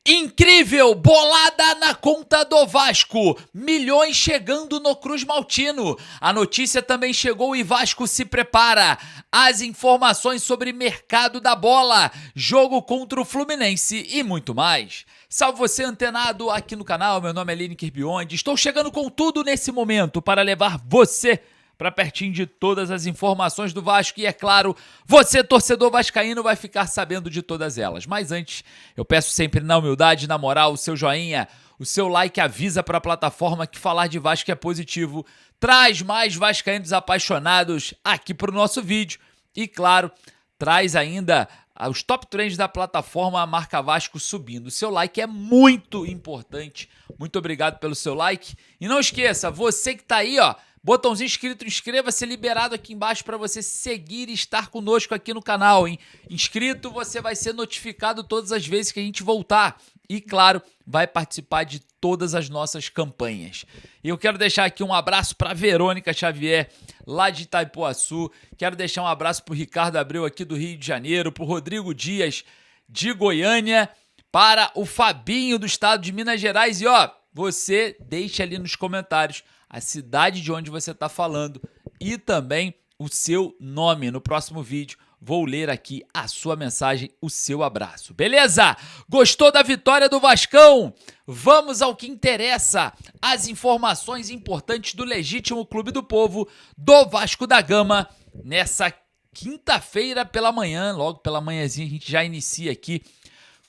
Incrível! Bolada na conta do Vasco. Milhões chegando no Cruz Maltino. A notícia também chegou e Vasco se prepara. As informações sobre mercado da bola, jogo contra o Fluminense e muito mais. Salve você antenado aqui no canal, meu nome é Lineker Biondi. Estou chegando com tudo nesse momento para levar você para pertinho de todas as informações do Vasco e, é claro, você, torcedor vascaíno, vai ficar sabendo de todas elas. Mas antes, eu peço sempre na humildade, na moral, o seu joinha, o seu like avisa para a plataforma que falar de Vasco é positivo, traz mais vascaínos apaixonados aqui para o nosso vídeo e, claro, traz ainda os top trends da plataforma, a marca Vasco subindo. O seu like é muito importante. Muito obrigado pelo seu like. E não esqueça, você que tá aí, ó, botãozinho inscrito, inscreva-se, liberado aqui embaixo para você seguir e estar conosco aqui no canal, hein? Inscrito, você vai ser notificado todas as vezes que a gente voltar. E, claro, vai participar de todas as nossas campanhas. E eu quero deixar aqui um abraço para Verônica Xavier, lá de Itaipuaçu. Quero deixar um abraço para o Ricardo Abreu, aqui do Rio de Janeiro, para o Rodrigo Dias, de Goiânia, para o Fabinho, do estado de Minas Gerais. E, ó, você deixa ali nos comentários a cidade de onde você está falando e também o seu nome. No próximo vídeo vou ler aqui a sua mensagem, o seu abraço. Beleza? Gostou da vitória do Vascão? Vamos ao que interessa. As informações importantes do legítimo clube do povo, do Vasco da Gama, nessa quinta-feira pela manhã, logo pela manhãzinha a gente já inicia aqui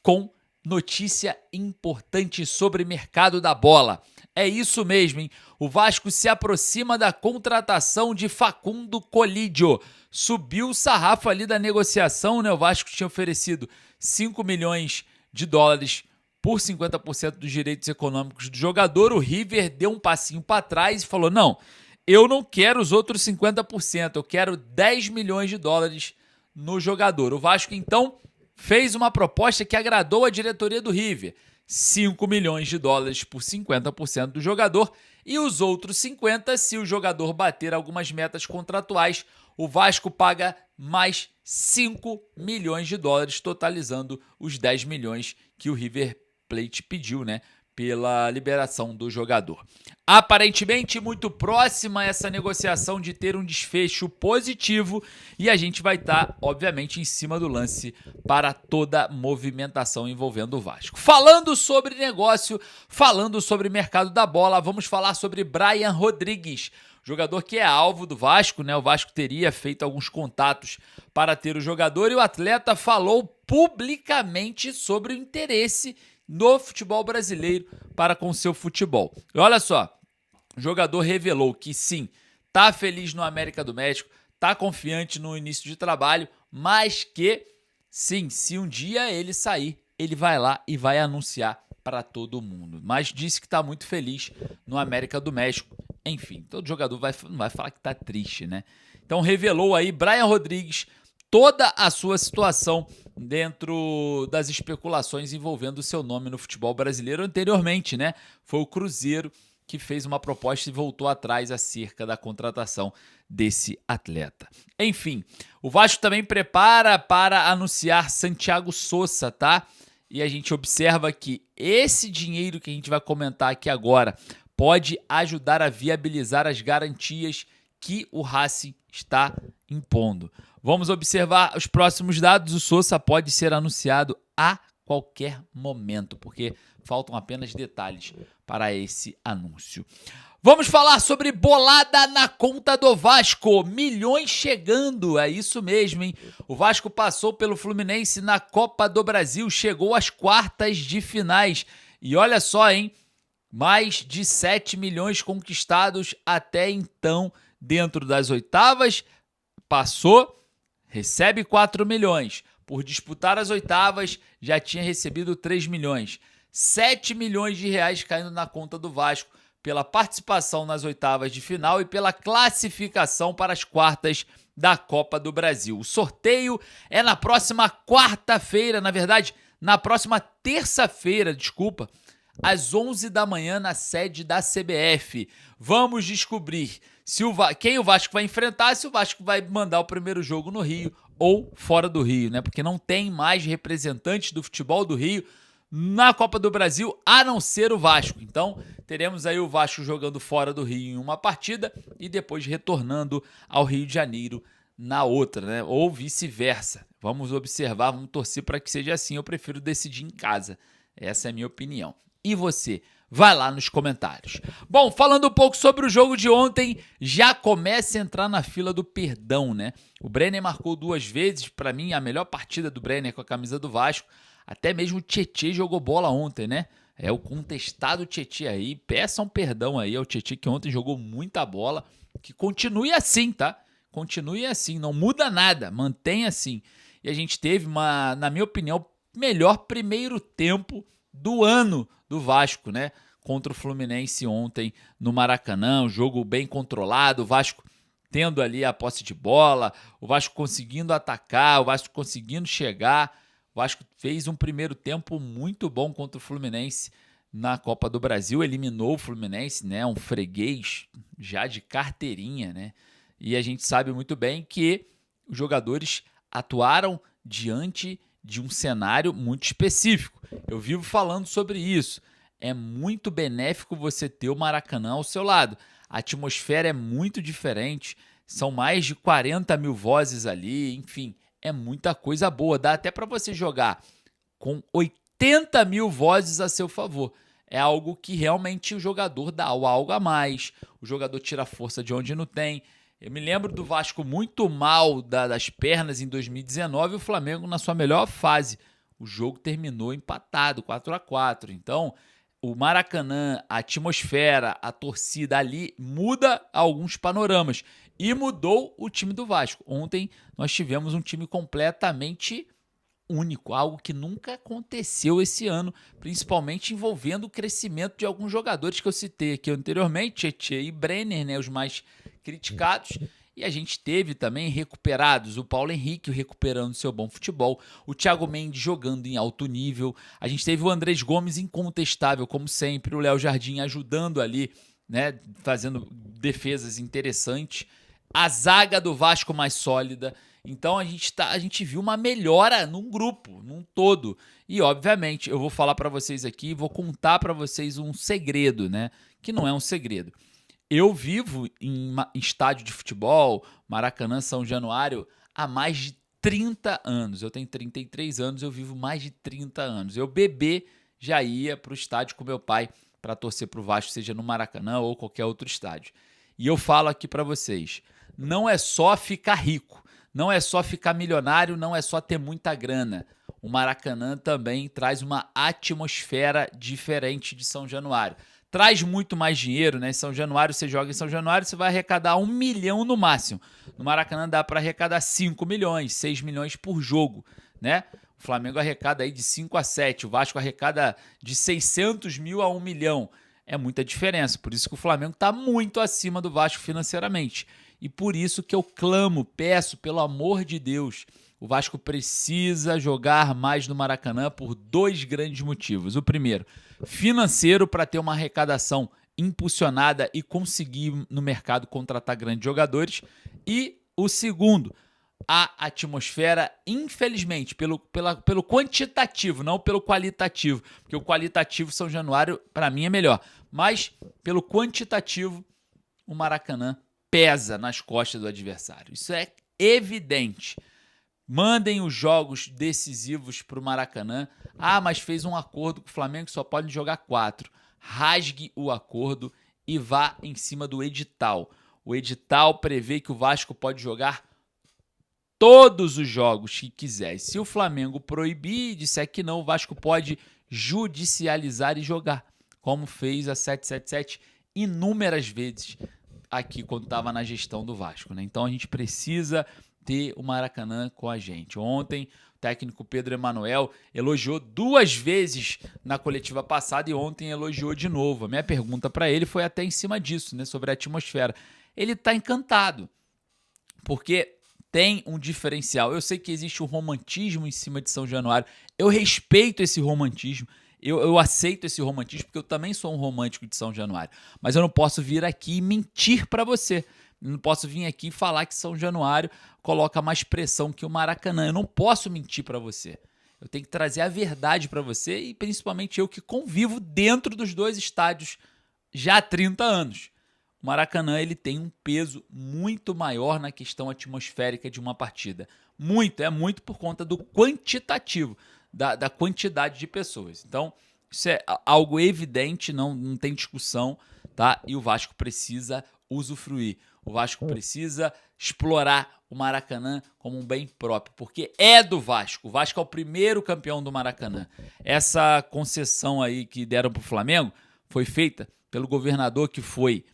com notícia importante sobre mercado da bola. É isso mesmo, hein? O Vasco se aproxima da contratação de Facundo Colidio. Subiu o sarrafo ali da negociação, né? O Vasco tinha oferecido 5 milhões de dólares por 50% dos direitos econômicos do jogador. O River deu um passinho para trás e falou, não, eu não quero os outros 50%, eu quero 10 milhões de dólares no jogador. O Vasco, então, fez uma proposta que agradou a diretoria do River. 5 milhões de dólares por 50% do jogador e os outros 50% se o jogador bater algumas metas contratuais. O Vasco paga mais 5 milhões de dólares, totalizando os 10 milhões que o River Plate pediu, né, pela liberação do jogador. Aparentemente muito próxima essa negociação de ter um desfecho positivo e a gente vai estar, obviamente, em cima do lance para toda movimentação envolvendo o Vasco. Falando sobre negócio, falando sobre mercado da bola, vamos falar sobre Brian Rodrigues, jogador que é alvo do Vasco, né? O Vasco teria feito alguns contatos para ter o jogador e o atleta falou publicamente sobre o interesse no futebol brasileiro para com seu futebol. E olha só, o jogador revelou que sim, tá feliz no América do México, tá confiante no início de trabalho, mas que sim, se um dia ele sair, ele vai lá e vai anunciar para todo mundo. Mas disse que tá muito feliz no América do México. Enfim, todo jogador não vai falar que tá triste, né? Então revelou aí Brian Rodrigues toda a sua situação dentro das especulações envolvendo o seu nome no futebol brasileiro anteriormente, né? Foi o Cruzeiro que fez uma proposta e voltou atrás acerca da contratação desse atleta. Enfim, o Vasco também prepara para anunciar Santiago Sousa, tá? E a gente observa que esse dinheiro que a gente vai comentar aqui agora pode ajudar a viabilizar as garantias que o Racing está impondo. Vamos observar os próximos dados. O Sousa pode ser anunciado a qualquer momento, porque faltam apenas detalhes para esse anúncio. Vamos falar sobre bolada na conta do Vasco. Milhões chegando, é isso mesmo, hein? O Vasco passou pelo Fluminense na Copa do Brasil, chegou às quartas de finais. E olha só, hein? Mais de 7 milhões conquistados até então dentro das oitavas. Passou, recebe 4 milhões. Por disputar as oitavas, já tinha recebido 3 milhões. 7 milhões de reais caindo na conta do Vasco pela participação nas oitavas de final e pela classificação para as quartas da Copa do Brasil. O sorteio é na próxima quarta-feira, na verdade, na próxima terça-feira, às 11 da manhã na sede da CBF. Vamos descobrir quem o Vasco vai enfrentar, se o Vasco vai mandar o primeiro jogo no Rio ou fora do Rio, né? Porque não tem mais representantes do futebol do Rio na Copa do Brasil, a não ser o Vasco. Então, teremos aí o Vasco jogando fora do Rio em uma partida e depois retornando ao Rio de Janeiro na outra, né? Ou vice-versa. Vamos observar, vamos torcer para que seja assim. Eu prefiro decidir em casa. Essa é a minha opinião. E você? Vai lá nos comentários. Bom, falando um pouco sobre o jogo de ontem, já começa a entrar na fila do perdão, né? O Brenner marcou 2 vezes, para mim a melhor partida do Brenner com a camisa do Vasco. Até mesmo o Tietê jogou bola ontem, né? É o contestado Tietê aí. Peçam perdão aí ao Tietê que ontem jogou muita bola. Que continue assim, tá? Continue assim, não muda nada, mantenha assim. E a gente teve na minha opinião, melhor primeiro tempo do ano do Vasco, né? Contra o Fluminense ontem no Maracanã, um jogo bem controlado, o Vasco tendo ali a posse de bola, o Vasco conseguindo atacar, o Vasco conseguindo chegar. O Vasco fez um primeiro tempo muito bom contra o Fluminense na Copa do Brasil, eliminou o Fluminense, né? Um freguês já de carteirinha, né? E a gente sabe muito bem que os jogadores atuaram diante de um cenário muito específico. Eu vivo falando sobre isso. É muito benéfico você ter o Maracanã ao seu lado. A atmosfera é muito diferente, são mais de 40 mil vozes ali, enfim, é muita coisa boa. Dá até para você jogar com 80 mil vozes a seu favor. É algo que realmente o jogador dá algo a mais, o jogador tira força de onde não tem. Eu me lembro do Vasco muito mal das pernas em 2019 e o Flamengo na sua melhor fase. O jogo terminou empatado, 4-4. Então, o Maracanã, a atmosfera, a torcida ali muda alguns panoramas. E mudou o time do Vasco. Ontem nós tivemos um time completamente único, algo que nunca aconteceu esse ano, principalmente envolvendo o crescimento de alguns jogadores que eu citei aqui anteriormente, Tietê e Brenner, né, os mais criticados. E a gente teve também recuperados o Paulo Henrique recuperando seu bom futebol, o Thiago Mendes jogando em alto nível, a gente teve o Andrés Gomes incontestável, como sempre, o Léo Jardim ajudando ali, né, fazendo defesas interessantes, a zaga do Vasco mais sólida. Então a gente viu uma melhora num grupo, num todo. E obviamente eu vou falar para vocês aqui, vou contar para vocês um segredo, né, que não é um segredo. Eu vivo em estádio de futebol, Maracanã, São Januário, há mais de 30 anos. Eu tenho 33 anos, eu vivo mais de 30 anos. Eu bebê já ia para o estádio com meu pai para torcer para o Vasco, seja no Maracanã ou qualquer outro estádio. E eu falo aqui para vocês, não é só ficar rico, não é só ficar milionário, não é só ter muita grana. O Maracanã também traz uma atmosfera diferente de São Januário. Traz muito mais dinheiro, né? São Januário, você joga em São Januário, você vai arrecadar 1 milhão no máximo. No Maracanã dá para arrecadar 5 milhões, 6 milhões por jogo, né? O Flamengo arrecada aí de 5 a 7, o Vasco arrecada de 600 mil a 1 milhão. É muita diferença, por isso que o Flamengo está muito acima do Vasco financeiramente. E por isso que eu clamo, peço, pelo amor de Deus, o Vasco precisa jogar mais no Maracanã por 2 grandes motivos. O primeiro, financeiro, para ter uma arrecadação impulsionada e conseguir no mercado contratar grandes jogadores. E o segundo, a atmosfera, infelizmente, pelo quantitativo, não pelo qualitativo, porque o qualitativo São Januário, para mim, é melhor. Mas, pelo quantitativo, o Maracanã pesa nas costas do adversário. Isso é evidente. Mandem os jogos decisivos para o Maracanã. Ah, mas fez um acordo com o Flamengo que só pode jogar 4. Rasgue o acordo e vá em cima do edital. O edital prevê que o Vasco pode jogar todos os jogos que quiser. E se o Flamengo proibir e disser que não, o Vasco pode judicializar e jogar, como fez a 777 inúmeras vezes aqui quando estava na gestão do Vasco, né? Então a gente precisa ter o Maracanã com a gente. Ontem, o técnico Pedro Emanuel elogiou 2 vezes na coletiva passada e ontem elogiou de novo. A minha pergunta para ele foi até em cima disso, né, sobre a atmosfera. Ele está encantado, porque tem um diferencial. Eu sei que existe um romantismo em cima de São Januário. Eu respeito esse romantismo. Eu aceito esse romantismo porque eu também sou um romântico de São Januário. Mas eu não posso vir aqui e mentir para você. Eu não posso vir aqui e falar que São Januário coloca mais pressão que o Maracanã. Eu não posso mentir para você. Eu tenho que trazer a verdade para você e principalmente eu que convivo dentro dos dois estádios já há 30 anos. O Maracanã ele tem um peso muito maior na questão atmosférica de uma partida. É muito por conta do quantitativo, da quantidade de pessoas. Então, isso é algo evidente, não tem discussão, tá? E o Vasco precisa usufruir. O Vasco precisa explorar o Maracanã como um bem próprio, porque é do Vasco. O Vasco é o primeiro campeão do Maracanã. Essa concessão aí que deram pro Flamengo foi feita pelo governador que foi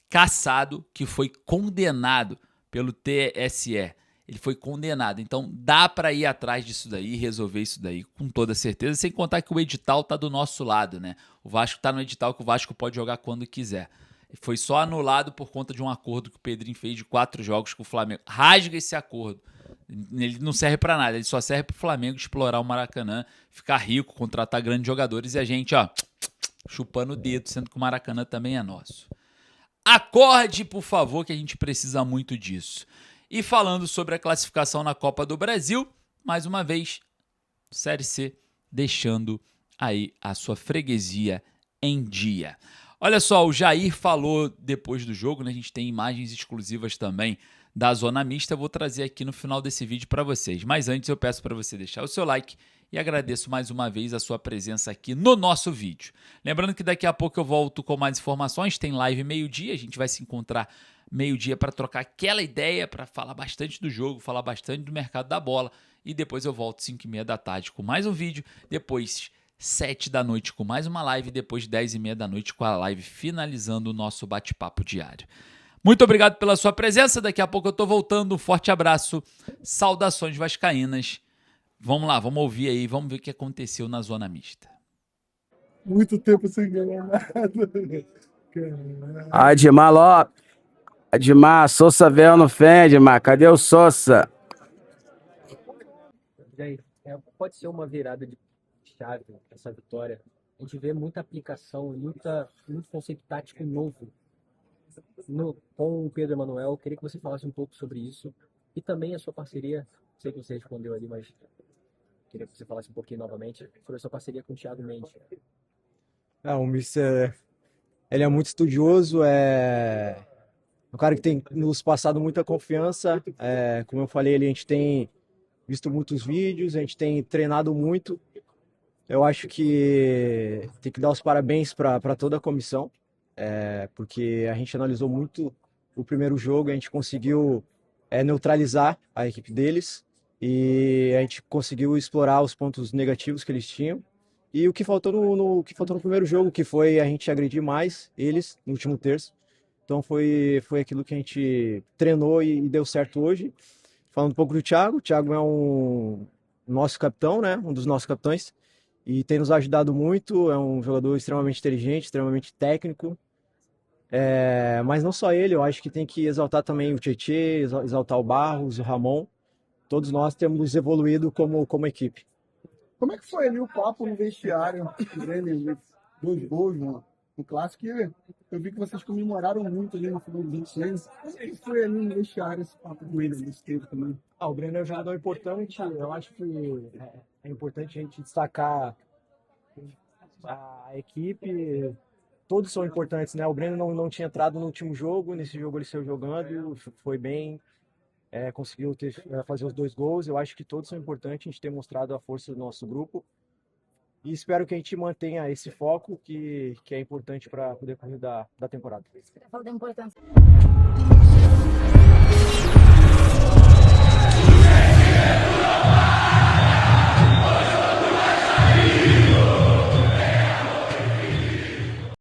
cassado, que foi condenado pelo TSE. Ele foi condenado. Então dá para ir atrás disso daí, resolver isso daí com toda certeza, sem contar que o edital tá do nosso lado, né? O Vasco tá no edital que o Vasco pode jogar quando quiser. Foi só anulado por conta de um acordo que o Pedrinho fez de 4 jogos com o Flamengo. Rasga esse acordo. Ele não serve para nada, ele só serve pro Flamengo explorar o Maracanã, ficar rico, contratar grandes jogadores e a gente, ó, chupando o dedo, sendo que o Maracanã também é nosso. Acorde, por favor, que a gente precisa muito disso. E falando sobre a classificação na Copa do Brasil, mais uma vez, Série C deixando aí a sua freguesia em dia. Olha só, o Jair falou depois do jogo, né? A gente tem imagens exclusivas também da Zona Mista. Eu vou trazer aqui no final desse vídeo para vocês. Mas antes eu peço para você deixar o seu like e agradeço mais uma vez a sua presença aqui no nosso vídeo. Lembrando que daqui a pouco eu volto com mais informações, tem live meio-dia, a gente vai se encontrar meio-dia para trocar aquela ideia, para falar bastante do jogo, falar bastante do mercado da bola e depois eu volto 5h30 da tarde com mais um vídeo, depois 7 da noite com mais uma live, depois 10h30 da noite com a live finalizando o nosso bate-papo diário. Muito obrigado pela sua presença, daqui a pouco eu tô voltando, um forte abraço, saudações vascaínas. Vamos lá, vamos ouvir aí, vamos ver o que aconteceu na Zona Mista. Muito tempo sem ganhar nada. Admar Lopes. Admar, Sousa veio no fé, Admar. Cadê o Sousa? Pode ser uma virada de chave essa vitória. A gente vê muita aplicação, muito conceito tático novo com o Pedro Emanuel. Queria que você falasse um pouco sobre isso e também a sua parceria. Sei que você respondeu ali, mas queria que você falasse um pouquinho novamente sobre a sua parceria com o Thiago Mendes. O Mister, ele é muito estudioso, é um cara que tem nos passado muita confiança. Como eu falei, a gente tem visto muitos vídeos, a gente tem treinado muito. Eu acho que tem que dar os parabéns para toda a comissão, porque a gente analisou muito o primeiro jogo, a gente conseguiu neutralizar a equipe deles e a gente conseguiu explorar os pontos negativos que eles tinham. E o que faltou no primeiro jogo, que foi a gente agredir mais eles no último terço. Então foi aquilo que a gente treinou e deu certo hoje. Falando um pouco do Thiago, o Thiago é um nosso capitão, né? Um dos nossos capitães. E tem nos ajudado muito, é um jogador extremamente inteligente, extremamente técnico. Mas não só ele, eu acho que tem que exaltar também o Tietê, exaltar o Barros, o Ramon. Todos nós temos evoluído como equipe. Como é que foi ali o papo no vestiário, dele, 2 gols no clássico? Eu vi que vocês comemoraram muito ali no final do 26. Como é que foi ali no vestiário esse papo com ele nesse tempo também? O Breno é um jogador importante, eu acho que é importante a gente destacar a equipe. Todos são importantes, né? O Breno não tinha entrado no último jogo, nesse jogo ele saiu jogando, foi bem. Conseguiu fazer os 2 gols. Eu acho que todos são importantes, a gente tem mostrado a força do nosso grupo e espero que a gente mantenha esse foco que é importante para o decorrer da temporada. Falta importância.